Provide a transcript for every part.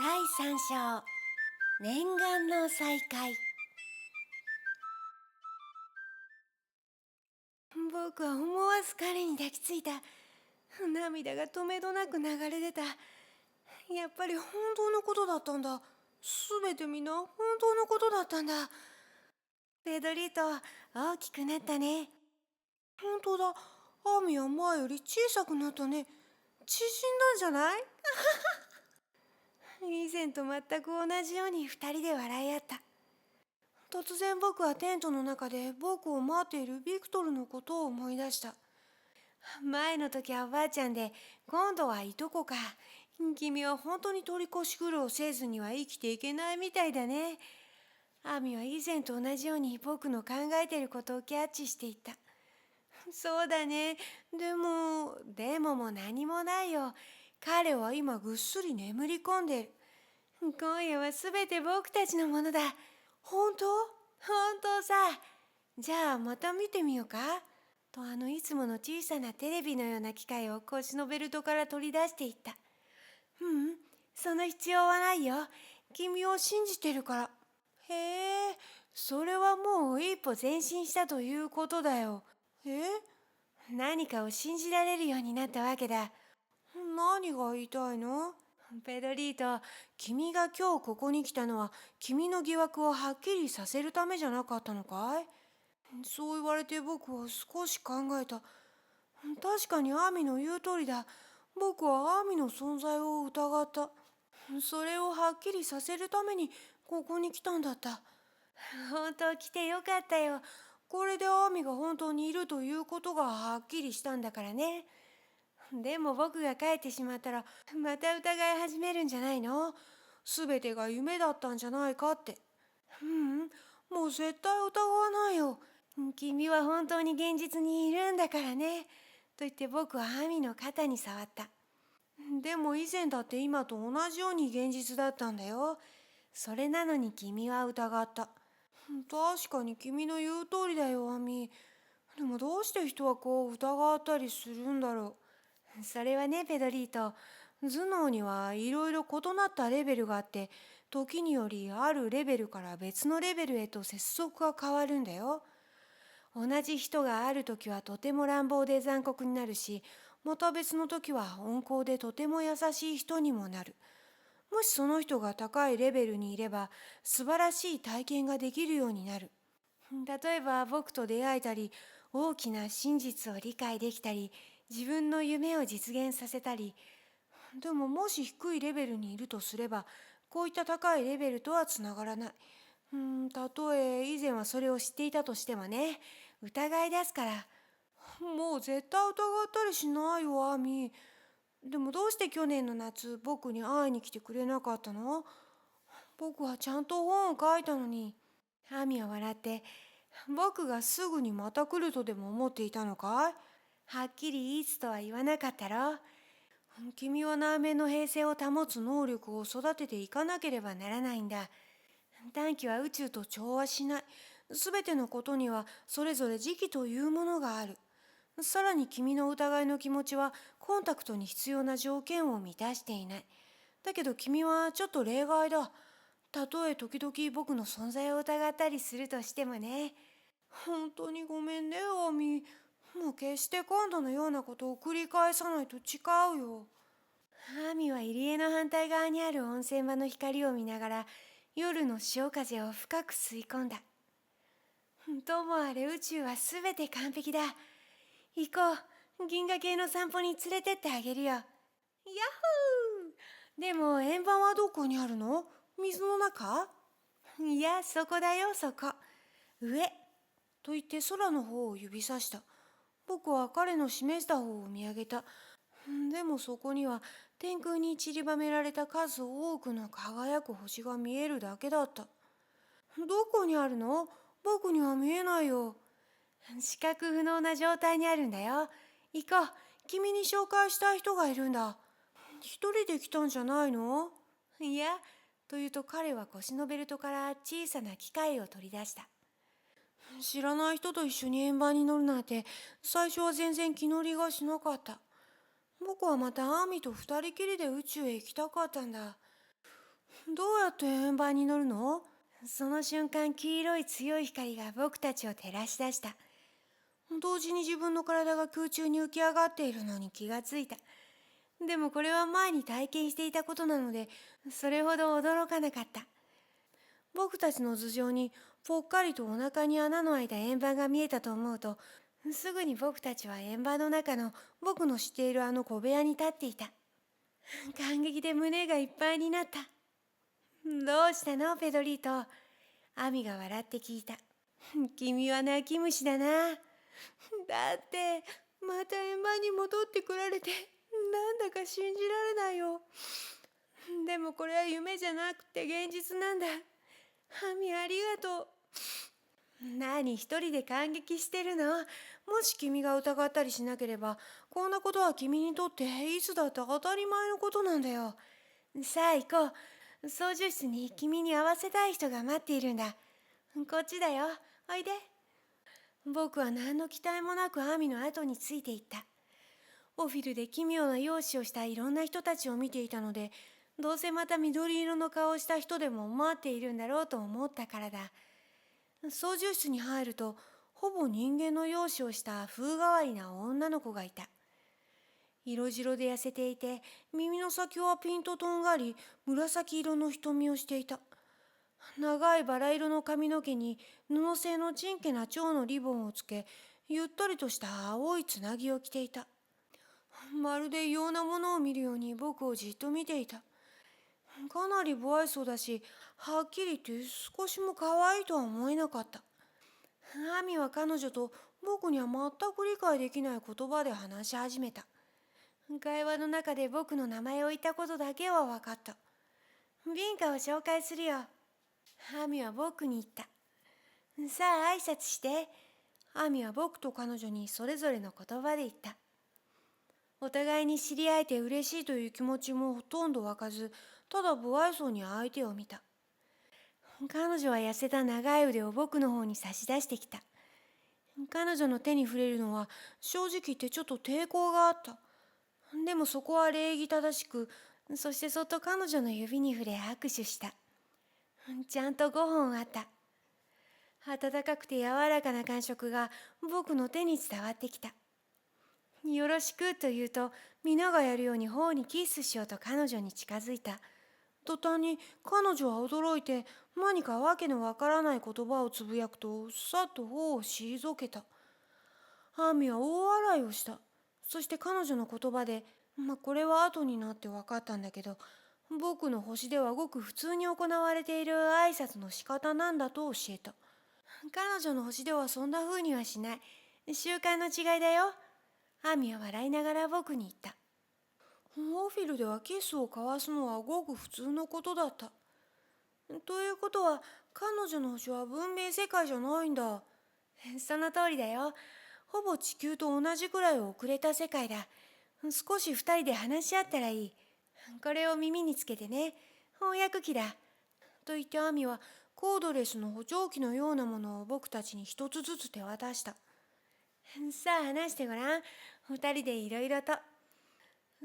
第3章念願の再会。僕は思わず彼に抱きついた。涙が止めどなく流れ出た。やっぱり本当のことだったんだ。すべてみんな本当のことだったんだ。ペドリート、大きくなったね。本当だ。アミは前より小さくなったね。縮んだんじゃない？以前と全く同じように二人で笑い合った。突然僕はテントの中で僕を待っているビクトルのことを思い出した。前の時はおばあちゃんで、今度はいとこか。君は本当に取り越し苦労せずには生きていけないみたいだね。アミは以前と同じように僕の考えていることをキャッチしていった。そうだね。でももう何もないよ。彼は今ぐっすり眠り込んでる。今夜はすべて僕たちのものだ。本当？本当さ。じゃあまた見てみようか。といつもの小さなテレビのような機械を腰のベルトから取り出していった。その必要はないよ。君を信じてるから。へえ、それはもう一歩前進したということだよ。何かを信じられるようになったわけだ。何が言いたいの？ペドリート、君が今日ここに来たのは君の疑惑をはっきりさせるためじゃなかったのかい？そう言われて僕は少し考えた。確かにアミの言う通りだ。僕はアミの存在を疑った。それをはっきりさせるためにここに来たんだった。本当来てよかったよ。これでアミが本当にいるということがはっきりしたんだからね。でも僕が帰ってしまったらまた疑い始めるんじゃないの？すべてが夢だったんじゃないかって。もう絶対疑わないよ。君は本当に現実にいるんだからね。と言って僕はアミの肩に触った。でも以前だって今と同じように現実だったんだよ。それなのに君は疑った。確かに君の言う通りだよ、アミ。でもどうして人はこう疑ったりするんだろう。それはね、ペドリート。頭脳にはいろいろ異なったレベルがあって、時によりあるレベルから別のレベルへと接続が変わるんだよ。同じ人がある時はとても乱暴で残酷になるし、また別の時は温厚でとても優しい人にもなる。もしその人が高いレベルにいれば、素晴らしい体験ができるようになる。例えば僕と出会えたり、大きな真実を理解できたり、自分の夢を実現させたり。でももし低いレベルにいるとすれば、こういった高いレベルとはつながらない。たとえ以前はそれを知っていたとしてもね、疑い出すから。もう絶対疑ったりしないよ、アミ。でもどうして去年の夏、僕に会いに来てくれなかったの？僕はちゃんと本を書いたのに。アミは笑って、僕がすぐにまた来るとでも思っていたのかい？はっきりいつとは言わなかったろ。君は内面の平静を保つ能力を育てていかなければならないんだ。短期は宇宙と調和しない。すべてのことにはそれぞれ時期というものがある。さらに君の疑いの気持ちはコンタクトに必要な条件を満たしていない。だけど君はちょっと例外だ。たとえ時々僕の存在を疑ったりするとしてもね。本当にごめんね、アミ。もう決して今度のようなことを繰り返さないと誓うよ。アミは入り江の反対側にある温泉場の光を見ながら夜の潮風を深く吸い込んだ。ともあれ宇宙はすべて完璧だ。行こう。銀河系の散歩に連れてってあげるよ。ヤッホー！でも円盤はどこにあるの？水の中？いや、そこだよ、そこ。上。と言って空の方を指さした。僕は彼の示した方を見上げた。でもそこには天空に散りばめられた数多くの輝く星が見えるだけだった。どこにあるの？僕には見えないよ。視覚不能な状態にあるんだよ。行こう。君に紹介したい人がいるんだ。一人で来たんじゃないの？いや、というと彼は腰のベルトから小さな機械を取り出した。知らない人と一緒に円盤に乗るなんて最初は全然気乗りがしなかった。僕はまたアミと二人きりで宇宙へ行きたかったんだ。どうやって円盤に乗るの？その瞬間、黄色い強い光が僕たちを照らし出した。同時に自分の体が空中に浮き上がっているのに気がついた。でもこれは前に体験していたことなので、それほど驚かなかった。僕たちの頭上にぽっかりとお腹に穴の開いた円盤が見えたと思うと、すぐに僕たちは円盤の中の僕の知っているあの小部屋に立っていた。感激で胸がいっぱいになった。どうしたの、ペドリート？アミが笑って聞いた。君は泣き虫だな。だって、また円盤に戻ってこられて、なんだか信じられないよ。でもこれは夢じゃなくて現実なんだ。アミ、ありがとう。何一人で感激してるの？もし君が疑ったりしなければ、こんなことは君にとっていつだって当たり前のことなんだよ。さあ行こう。操縦室に君に会わせたい人が待っているんだ。こっちだよ。おいで。僕は何の期待もなくアミの後についていった。オフィルで奇妙な容姿をしたいろんな人たちを見ていたので、どうせまた緑色の顔をした人でも待っているんだろうと思ったからだ。操縦室に入ると、ほぼ人間の容姿をした風変わりな女の子がいた。色白で痩せていて、耳の先はピンととんがり、紫色の瞳をしていた。長いバラ色の髪の毛に布製のちんけな蝶のリボンをつけ、ゆったりとした青いつなぎを着ていた。まるで異様なものを見るように僕をじっと見ていた。かなり不愛想だし、はっきり言って少しも可愛いとは思えなかった。アミは彼女と僕には全く理解できない言葉で話し始めた。会話の中で僕の名前を言ったことだけは分かった。ビンカを紹介するよ。アミは僕に言った。さあ挨拶して。アミは僕と彼女にそれぞれの言葉で言った。お互いに知り合えて嬉しいという気持ちもほとんど湧かず、ただ不愛想に相手を見た。彼女は痩せた長い腕を僕の方に差し出してきた。彼女の手に触れるのは正直言ってちょっと抵抗があった。でもそこは礼儀正しく、そしてそっと彼女の指に触れ握手した。ちゃんと5本あった。温かくて柔らかな感触が僕の手に伝わってきた。よろしくと言うと、皆がやるように頬にキスしようと彼女に近づいた。途端に彼女は驚いて、何かわけのわからない言葉をつぶやくと、さっと頬を退けた。アミは大笑いをした。そして彼女の言葉で、これは後になって分かったんだけど、僕の星ではごく普通に行われている挨拶の仕方なんだと教えた。彼女の星ではそんな風にはしない。習慣の違いだよ。アミは笑いながら僕に言った。オフィルではキスを交わすのはごく普通のことだった。ということは、彼女の星は文明世界じゃないんだ。その通りだよ。ほぼ地球と同じくらい遅れた世界だ。少し二人で話し合ったらいい。これを耳につけてね。翻訳機だ。と言ってアミはコードレスの補聴器のようなものを僕たちに一つずつ手渡した。さあ話してごらん。二人でいろいろと。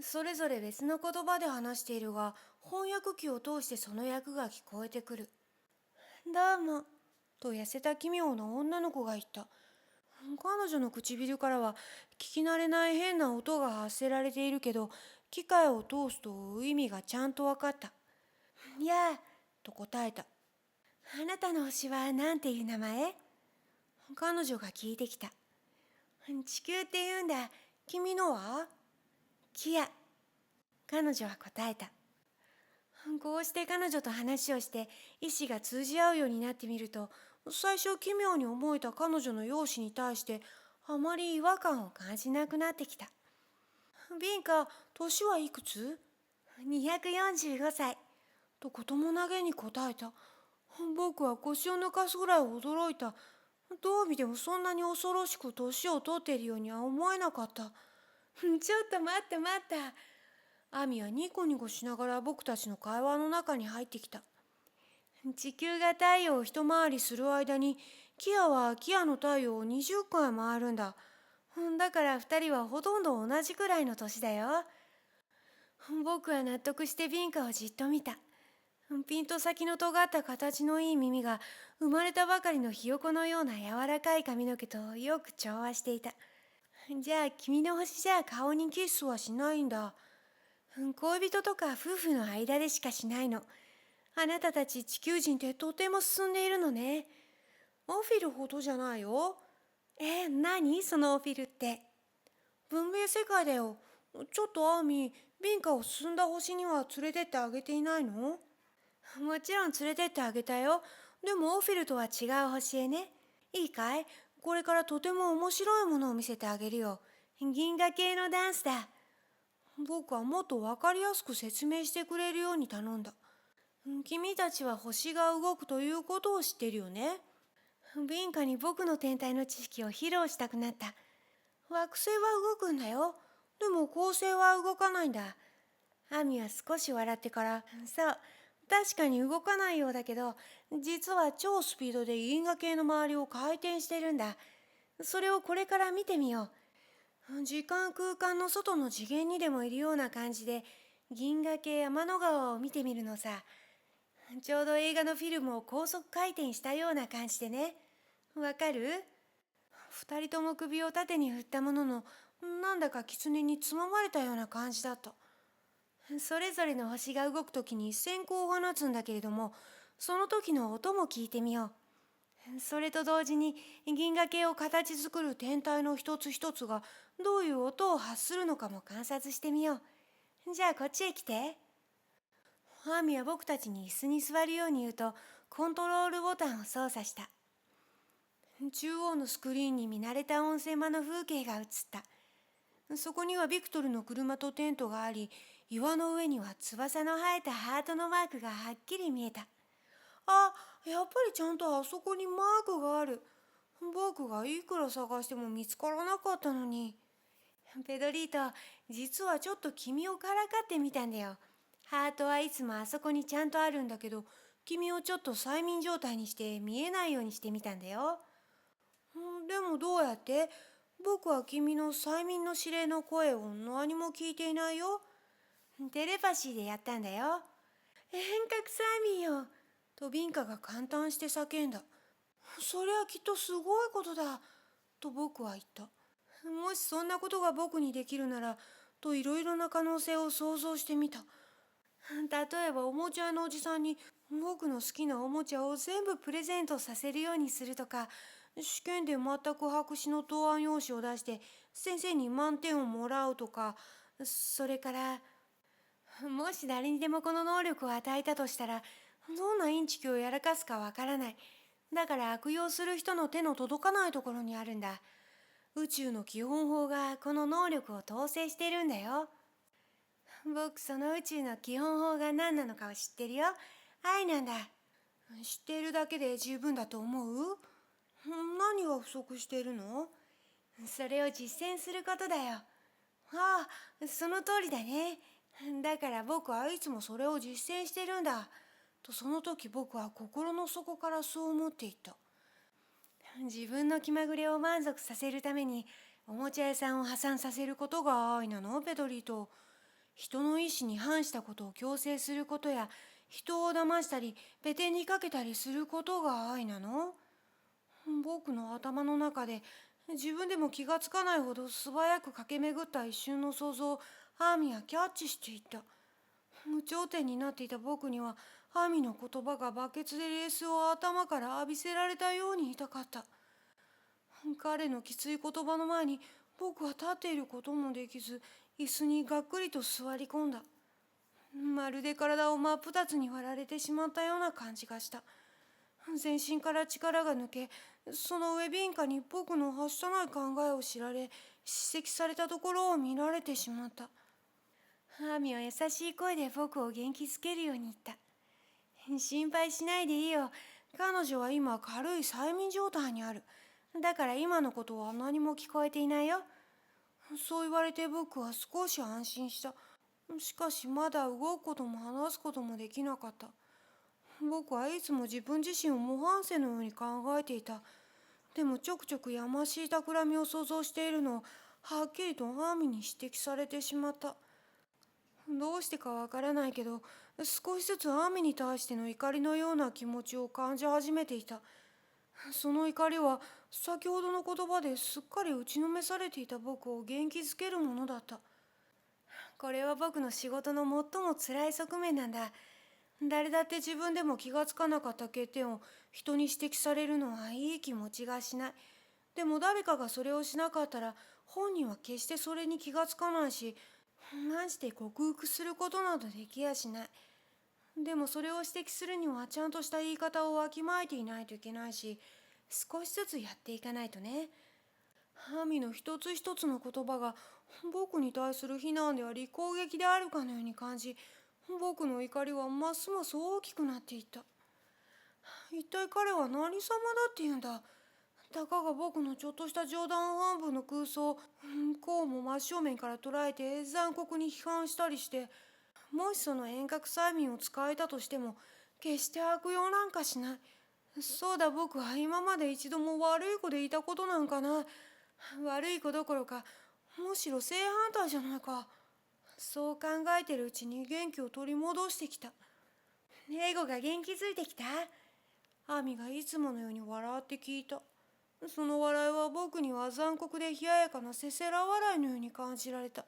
それぞれ別の言葉で話しているが、翻訳機を通してその役が聞こえてくる。どうも、と痩せた奇妙な女の子が言った。彼女の唇からは聞き慣れない変な音が発せられているけど、機械を通すと意味がちゃんと分かった。やあ、と答えた。あなたの星は何ていう名前？彼女が聞いてきた。地球って言うんだ。君のは？キア。彼女は答えた。こうして彼女と話をして意思が通じ合うようになってみると、最初奇妙に思えた彼女の容姿に対してあまり違和感を感じなくなってきた。ビンカ、年はいくつ？245歳。と子供投げに答えた。僕は腰を抜かすぐらい驚いた。どう見てもそんなに恐ろしく年を取っているようには思えなかった。ちょっと待った待った。アミはニコニコしながら僕たちの会話の中に入ってきた。地球が太陽を一回りする間に、キアはキアの太陽を20回回るんだ。だから二人はほとんど同じくらいの年だよ。僕は納得してビンカをじっと見た。ピンと先の尖った形のいい耳が生まれたばかりのひよこのような柔らかい髪の毛とよく調和していた。じゃあ君の星じゃ顔にキスはしないんだ。恋人とか夫婦の間でしかしないの。あなたたち地球人ってとても進んでいるのね。オフィルほどじゃないよ。何そのオフィルって。文明世界だよ。ちょっとアーミー、ビンカを進んだ星には連れてってあげていないの？もちろん連れてってあげたよ。でもオフィルとは違う星へね。いいかい？これからとても面白いものを見せてあげるよ。銀河系のダンスだ。僕はもっとわかりやすく説明してくれるように頼んだ。君たちは星が動くということを知ってるよね。ビンカに僕の天体の知識を披露したくなった。惑星は動くんだよ。でも恒星は動かないんだ。アミは少し笑ってから、そう、確かに動かないようだけど、実は超スピードで銀河系の周りを回転してるんだ。それをこれから見てみよう。時間空間の外の次元にでもいるような感じで、銀河系天の川を見てみるのさ。ちょうど映画のフィルムを高速回転したような感じでね。わかる？二人とも首を縦に振ったものの、なんだか狐につままれたような感じだった。それぞれの星が動くときに閃光を放つんだけれども、その時の音も聞いてみよう。それと同時に銀河系を形作る天体の一つ一つがどういう音を発するのかも観察してみよう。じゃあこっちへ来て。アーミは僕たちに椅子に座るように言うと、コントロールボタンを操作した。中央のスクリーンに見慣れた温泉場の風景が映った。そこにはビクトルの車とテントがあり、岩の上には翼の生えたハートのマークがはっきり見えた。あ、やっぱりちゃんとあそこにマークがある。僕がいくら探しても見つからなかったのに。ペドリート、実はちょっと君をからかってみたんだよ。ハートはいつもあそこにちゃんとあるんだけど、君をちょっと催眠状態にして見えないようにしてみたんだよ。でもどうやって？僕は君の催眠の指令の声を何も聞いていないよ。テレパシーでやったんだよ。遠隔催眠よ。とビンカが感嘆して叫んだ。そりゃきっとすごいことだ。と僕は言った。もしそんなことが僕にできるなら、といろいろな可能性を想像してみた。例えばおもちゃ屋のおじさんに僕の好きなおもちゃを全部プレゼントさせるようにするとか、試験で全く白紙の答案用紙を出して先生に満点をもらうとか、それから、もし誰にでもこの能力を与えたとしたら、どんなインチキをやらかすかわからない。だから悪用する人の手の届かないところにあるんだ。宇宙の基本法がこの能力を統制しているんだよ。僕その宇宙の基本法が何なのかを知ってるよ。愛なんだ。知っているだけで十分だと思う？何が不足しているの？それを実践することだよ。ああ、その通りだね。だから僕はいつもそれを実践してるんだ。とその時僕は心の底からそう思っていた。自分の気まぐれを満足させるためにおもちゃ屋さんを破産させることが愛なの、ペドリーと。人の意志に反したことを強制することや、人を騙したりペテにかけたりすることが愛なの？僕の頭の中で自分でも気がつかないほど素早く駆け巡った一瞬の想像をアーミはキャッチしていった。無頂点になっていた僕にはアーミの言葉がバケツでレースを頭から浴びせられたように痛かった。彼のきつい言葉の前に僕は立っていることもできず、椅子にがっくりと座り込んだ。まるで体を真っ二つに割られてしまったような感じがした。全身から力が抜け、その上ビンカに僕のはしたない考えを知られ、叱責されたところを見られてしまった。アーミは優しい声で僕を元気づけるように言った。心配しないでいいよ。彼女は今軽い催眠状態にある。だから今のことは何も聞こえていないよ。そう言われて僕は少し安心した。しかしまだ動くことも話すこともできなかった。僕はいつも自分自身を模範生のように考えていた。でもちょくちょくやましい企みを想像しているのをはっきりとアーミに指摘されてしまった。どうしてかわからないけど、少しずつアミに対しての怒りのような気持ちを感じ始めていた。その怒りは先ほどの言葉ですっかり打ちのめされていた僕を元気づけるものだった。これは僕の仕事の最も辛い側面なんだ。誰だって自分でも気がつかなかった欠点を人に指摘されるのはいい気持ちがしない。でも誰かがそれをしなかったら本人は決してそれに気がつかないし、まして克服することなどできやしない。でもそれを指摘するにはちゃんとした言い方をわきまえていないといけないし、少しずつやっていかないとね。ハミの一つ一つの言葉が僕に対する非難であり攻撃であるかのように感じ、僕の怒りはますます大きくなっていった。一体彼は何様だって言うんだ。たかが僕のちょっとした冗談半分の空想をこうも真正面から捉えて残酷に批判したりして、もしその遠隔催眠を使えたとしても決して悪用なんかしない。そうだ、僕は今まで一度も悪い子でいたことなんかない。悪い子どころかむしろ正反対じゃないか。そう考えてるうちに元気を取り戻してきた。エゴが元気づいてきた？アミがいつものように笑って聞いた。その笑いは僕には残酷で冷ややかなせせら笑いのように感じられた。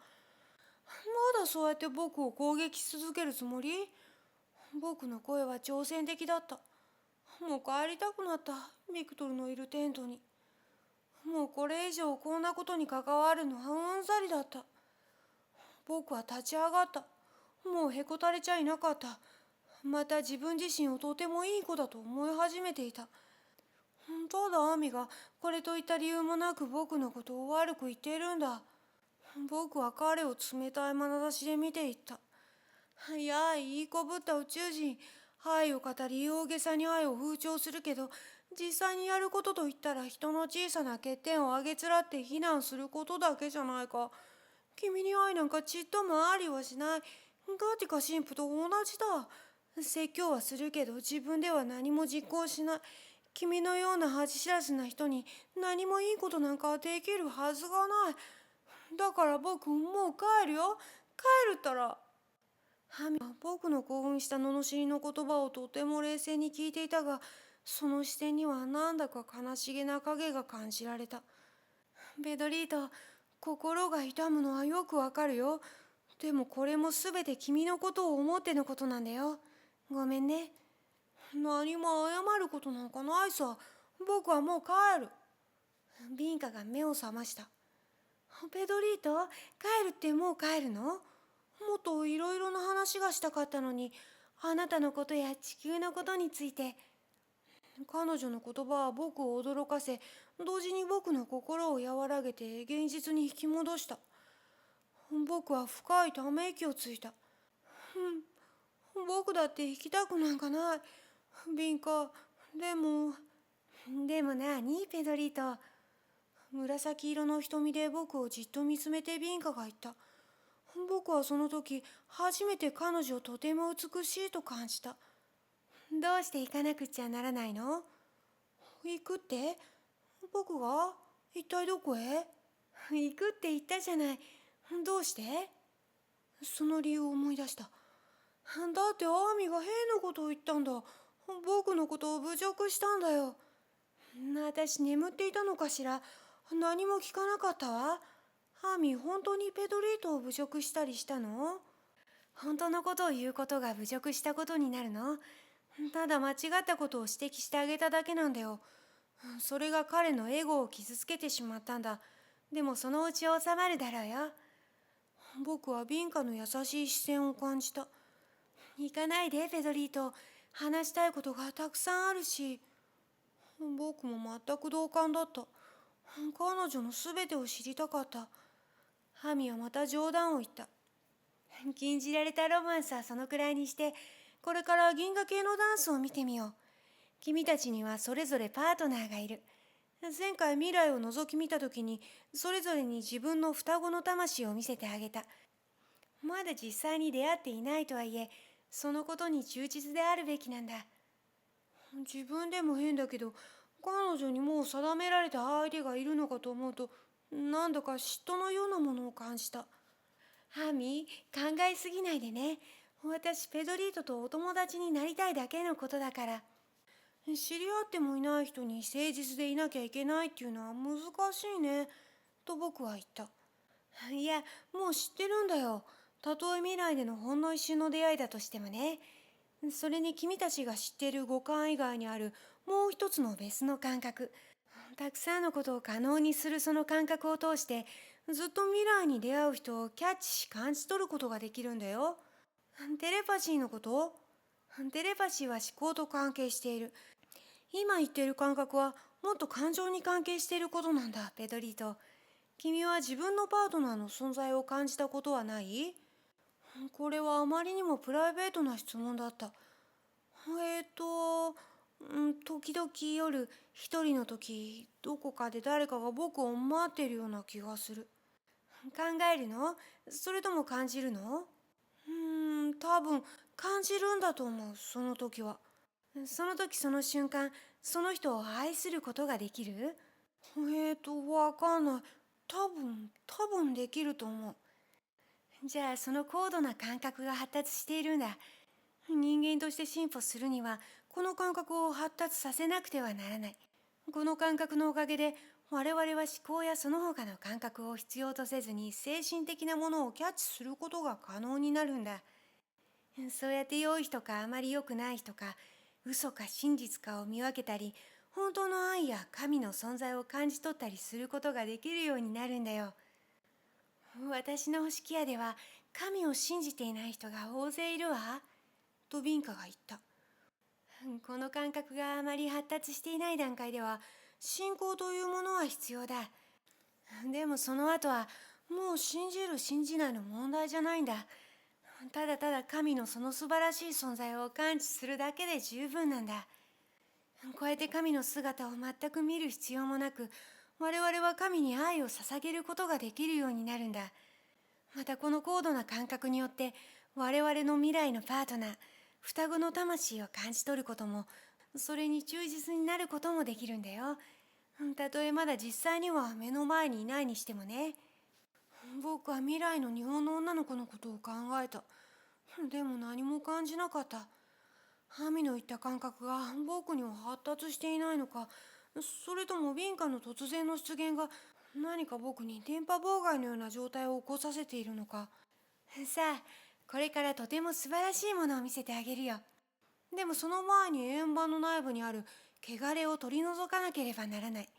まだそうやって僕を攻撃し続けるつもり？僕の声は挑戦的だった。もう帰りたくなった、ビクトルのいるテントに。もうこれ以上こんなことに関わるのはうんざりだった。僕は立ち上がった。もうへこたれちゃいなかった。また自分自身をとてもいい子だと思い始めていた。ただアミがこれといった理由もなく僕のことを悪く言っているんだ。僕は彼を冷たい眼差しで見ていった。いや、いい子ぶった宇宙人。愛を語り大げさに愛を風潮するけど、実際にやることといったら人の小さな欠点をあげつらって非難することだけじゃないか。君に愛なんかちっともありはしない。ガティカ神父と同じだ。説教はするけど自分では何も実行しない。君のような恥知らずな人に何もいいことなんかできるはずがない。だから僕もう帰るよ。帰るったら。ハミは僕の興奮した罵りの言葉をとても冷静に聞いていたが、その視線にはなんだか悲しげな影が感じられた。ベドリート、心が痛むのはよくわかるよ。でもこれもすべて君のことを思ってのことなんだよ。ごめんね。何も謝ることなんかないさ。僕はもう帰る。ビンカが目を覚ました。ペドリート、帰るってもう帰るの？もっといろいろな話がしたかったのに、あなたのことや地球のことについて。彼女の言葉は僕を驚かせ、同時に僕の心を和らげて現実に引き戻した。僕は深いため息をついた。僕だって行きたくなんかない。ビンカ、でも。でも何、ペドリート。紫色の瞳で僕をじっと見つめてビンカが言った。僕はその時初めて彼女をとても美しいと感じた。どうして行かなくちゃならないの？行くって？僕が？一体どこへ？行くって言ったじゃない。どうして？その理由を思い出した。だってアーミが変なことを言ったんだ。僕のことを侮辱したんだよ。私眠っていたのかしら。何も聞かなかったわ。アーミ本当にペドリートを侮辱したりしたの？本当のことを言うことが侮辱したことになるの？ただ間違ったことを指摘してあげただけなんだよ。それが彼のエゴを傷つけてしまったんだ。でもそのうち収まるだろうよ。僕はビンカの優しい視線を感じた。行かないで、ペドリート。話したいことがたくさんあるし。僕も全く同感だった。彼女のすべてを知りたかった。ハミはまた冗談を言った。禁じられたロマンスはそのくらいにして、これから銀河系のダンスを見てみよう。君たちにはそれぞれパートナーがいる。前回未来を覗き見たときに、それぞれに自分の双子の魂を見せてあげた。まだ実際に出会っていないとはいえ、そのことに忠実であるべきなんだ。自分でも変だけど、彼女にもう定められた相手がいるのかと思うと、なんだか嫉妬のようなものを感じた。アミ、考えすぎないでね。私、ペドリートとお友達になりたいだけのことだから。知り合ってもいない人に誠実でいなきゃいけないっていうのは難しいね。と僕は言った。いや、もう知ってるんだよ。たとえ未来でのほんの一瞬の出会いだとしてもね。それに君たちが知ってる五感以外にあるもう一つの別の感覚。たくさんのことを可能にするその感覚を通して、ずっと未来に出会う人をキャッチし感じ取ることができるんだよ。テレパシーのこと？テレパシーは思考と関係している。今言っている感覚はもっと感情に関係していることなんだ、ペドリート。君は自分のパートナーの存在を感じたことはない？これはあまりにもプライベートな質問だった。時々夜一人の時、どこかで誰かが僕を待っているような気がする。考えるの？それとも感じるの？多分感じるんだと思う、その時は。その時その瞬間、その人を愛することができる？わかんない。多分できると思う。じゃあその高度な感覚が発達しているんだ。人間として進歩するには、この感覚を発達させなくてはならない。この感覚のおかげで、我々は思考やその他の感覚を必要とせずに精神的なものをキャッチすることが可能になるんだ。そうやって良い人かあまり良くない人か、嘘か真実かを見分けたり、本当の愛や神の存在を感じ取ったりすることができるようになるんだよ。私の星屋では神を信じていない人が大勢いるわ。とビンカが言った。この感覚があまり発達していない段階では、信仰というものは必要だ。でもその後は、もう信じる信じないの問題じゃないんだ。ただただ神のその素晴らしい存在を感知するだけで十分なんだ。こうやって神の姿を全く見る必要もなく、我々は神に愛を捧げることができるようになるんだ。またこの高度な感覚によって、我々の未来のパートナー、双子の魂を感じ取ることも、それに忠実になることもできるんだよ。たとえまだ実際には目の前にいないにしてもね。僕は未来の日本の女の子のことを考えた。でも何も感じなかった。ハミの言った感覚が僕には発達していないのか、それともビンカの突然の出現が何か僕に電波妨害のような状態を起こさせているのか。さあ、これからとても素晴らしいものを見せてあげるよ。でもその前に円盤の内部にある汚れを取り除かなければならない。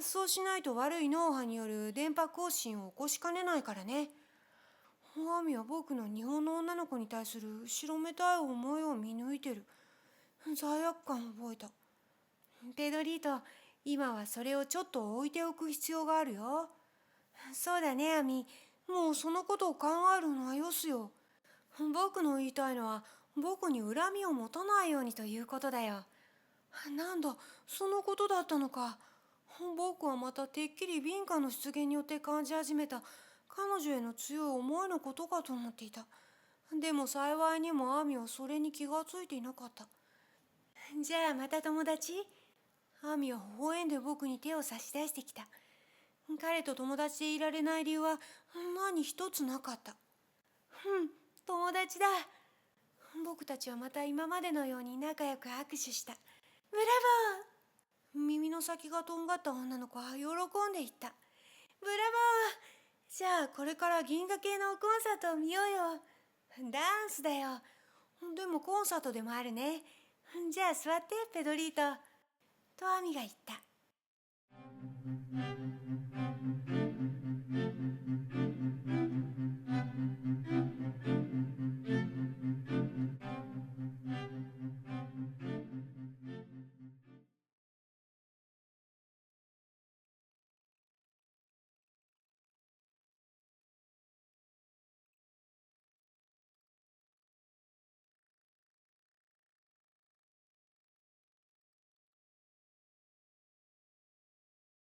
そうしないと悪い脳波による電波更新を起こしかねないからね。アミは僕の日本の女の子に対する後ろめたい思いを見抜いてる。罪悪感を覚えた。ペドリート、今はそれをちょっと置いておく必要があるよ。そうだね、アミ。もうそのことを考えるのはよすよ。僕の言いたいのは、僕に恨みを持たないようにということだよ。なんだ、そのことだったのか。僕はまたてっきりビンカの出現によって感じ始めた彼女への強い思いのことかと思っていた。でも幸いにもアミはそれに気がついていなかった。じゃあまた友達？アミは微笑んで僕に手を差し出してきた。彼と友達でいられない理由は何一つなかった。友達だ。僕たちはまた今までのように仲良く握手した。ブラボー！耳の先がとんがった女の子は喜んでいった。ブラボー！じゃあこれから銀河系のコンサートを見ようよ。ダンスだよ。でもコンサートでもあるね。じゃあ座ってペドリート。とアミが言った。